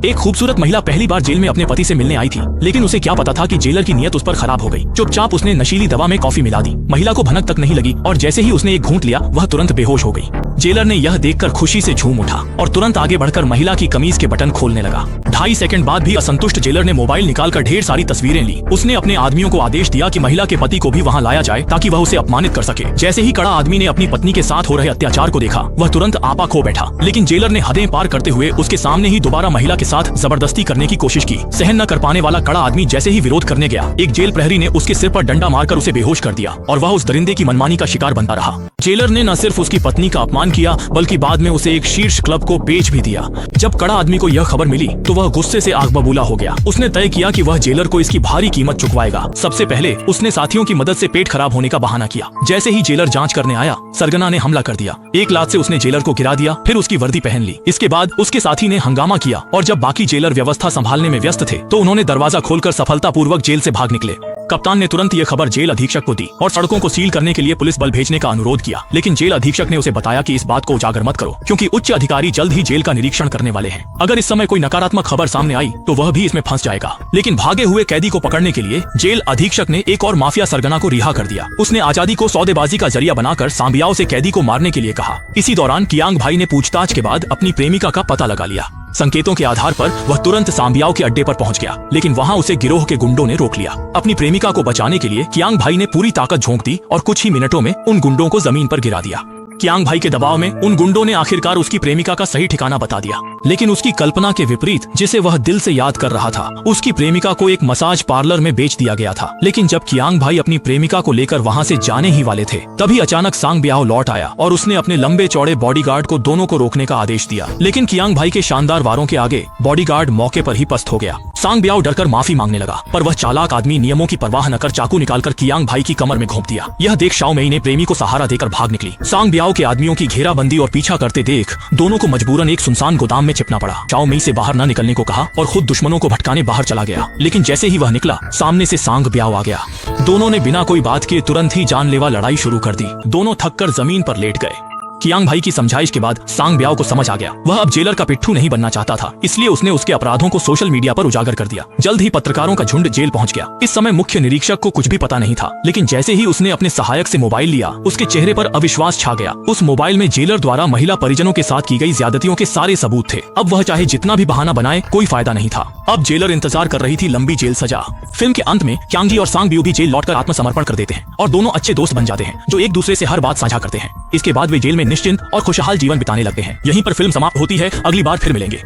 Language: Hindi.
एक खूबसूरत महिला पहली बार जेल में अपने पति से मिलने आई थी, लेकिन उसे क्या पता था कि जेलर की नीयत उस पर खराब हो गई। चुपचाप उसने नशीली दवा में कॉफी मिला दी। महिला को भनक तक नहीं लगी और जैसे ही उसने एक घूंट लिया वह तुरंत बेहोश हो गई। जेलर ने यह देखकर खुशी से झूम उठा और तुरंत आगे बढ़कर महिला की कमीज के बटन खोलने लगा। 2.5 सेकंड बाद भी असंतुष्ट जेलर ने मोबाइल निकालकर ढेर सारी तस्वीरें ली। उसने अपने आदमियों को आदेश दिया कि महिला के पति को भी वहां लाया जाए ताकि वह उसे अपमानित कर सके। जैसे ही कड़ा आदमी ने अपनी पत्नी के साथ हो रहे अत्याचार को देखा, वह तुरंत आपा खो बैठा। लेकिन जेलर ने हदें पार करते हुए उसके सामने ही दोबारा महिला के साथ जबरदस्ती करने की कोशिश की। सहन न कर पाने वाला कड़ा आदमी जैसे ही विरोध करने गया, एक जेल प्रहरी ने उसके सिर पर डंडा मारकर उसे बेहोश कर दिया और वह उस दरिंदे की मनमानी का शिकार बनता रहा। जेलर ने न सिर्फ उसकी पत्नी का अपमान किया बल्कि बाद में उसे एक शीर्ष क्लब को बेच भी दिया। जब कड़ा आदमी को यह खबर मिली तो वह गुस्से से आग बबूला हो गया। उसने तय किया कि वह जेलर को इसकी भारी कीमत चुकवाएगा। सबसे पहले उसने साथियों की मदद से पेट खराब होने का बहाना किया। जैसे ही जेलर जांच करने आया, सरगना ने हमला कर दिया। एक लात से उसने जेलर को गिरा दिया, फिर उसकी वर्दी पहन ली। इसके बाद उसके साथी ने हंगामा किया और जब बाकी जेलर व्यवस्था संभालने में व्यस्त थे तो उन्होंने दरवाजा खोलकर सफलतापूर्वक जेल से भाग निकले। कप्तान ने तुरंत ये खबर जेल अधीक्षक को दी और सड़कों को सील करने के लिए पुलिस बल भेजने का अनुरोध किया। लेकिन जेल अधीक्षक ने उसे बताया कि इस बात को उजागर मत करो, क्योंकि उच्च अधिकारी जल्द ही जेल का निरीक्षण करने वाले हैं। अगर इस समय कोई नकारात्मक खबर सामने आई तो वह भी इसमें फंस जाएगा। लेकिन भागे हुए कैदी को पकड़ने के लिए जेल अधीक्षक ने एक और माफिया सरगना को रिहा कर दिया। उसने आजादी को सौदेबाजी का जरिया बनाकर सांबियाओ से कैदी को मारने के लिए कहा। इसी दौरान कियांग भाई ने पूछताछ के बाद अपनी प्रेमिका का पता लगा लिया। संकेतों के आधार पर वह तुरंत सांबियाओ के अड्डे पर पहुंच गया, लेकिन वहां उसे गिरोह के गुंडों ने रोक लिया। अपनी प्रेमिका को बचाने के लिए कियांग भाई ने पूरी ताकत झोंक दी और कुछ ही मिनटों में उन गुंडों को जमीन पर गिरा दिया। कियांग भाई के दबाव में उन गुंडों ने आखिरकार उसकी प्रेमिका का सही ठिकाना बता दिया। लेकिन उसकी कल्पना के विपरीत, जिसे वह दिल से याद कर रहा था, उसकी प्रेमिका को एक मसाज पार्लर में बेच दिया गया था। लेकिन जब कियांग भाई अपनी प्रेमिका को लेकर वहां से जाने ही वाले थे, तभी अचानक सांगब्याओ लौट आया और उसने अपने लंबे चौड़े बॉडीगार्ड को दोनों को रोकने का आदेश दिया। लेकिन कियांग भाई के शानदार वारों के आगे बॉडीगार्ड मौके पर ही पस्त हो गया। सांगब्याओ डरकर माफी मांगने लगा, पर वह चालाक आदमी नियमों की परवाह न कर चाकू निकालकर कियांग भाई की कमर में घोंप दिया। यह देख शाओ मेई ने प्रेमी को सहारा देकर भाग निकली। सांगब्याओ के आदमियों की घेराबंदी और पीछा करते देख दोनों को मजबूरन एक सुनसान गोदाम में छिपना पड़ा। शाओ मेई से बाहर न निकलने को कहा और खुद दुश्मनों को भटकाने बाहर चला गया। लेकिन जैसे ही वह निकला, सामने से सांगब्याओ आ गया। दोनों ने बिना कोई बात किए तुरंत ही जानलेवा लड़ाई शुरू कर दी। दोनों थककर जमीन पर लेट गए। कियांग भाई की समझाइश के बाद सांगब्याओ को समझ आ गया, वह अब जेलर का पिट्ठू नहीं बनना चाहता था। इसलिए उसने उसके अपराधों को सोशल मीडिया पर उजागर कर दिया। जल्द ही पत्रकारों का झुंड जेल पहुंच गया। इस समय मुख्य निरीक्षक को कुछ भी पता नहीं था, लेकिन जैसे ही उसने अपने सहायक से मोबाइल लिया, उसके चेहरे पर अविश्वास छा गया। उस मोबाइल में जेलर द्वारा महिला परिजनों के साथ की गई ज्यादतियों के सारे सबूत थे। अब वह चाहे जितना भी बहाना बनाए, कोई फायदा नहीं था। अब जेलर इंतजार कर रही थी लंबी जेल सजा। फिल्म के अंत में क्यांगी और सांगब्यू भी जेल लौटकर आत्मसमर्पण कर देते हैं और दोनों अच्छे दोस्त बन जाते हैं, जो एक दूसरे से हर बात साझा करते हैं। इसके बाद वे जेल में निश्चिंत और खुशहाल जीवन बिताने लगते हैं। यहीं पर फिल्म समाप्त होती है। अगली बार फिर मिलेंगे।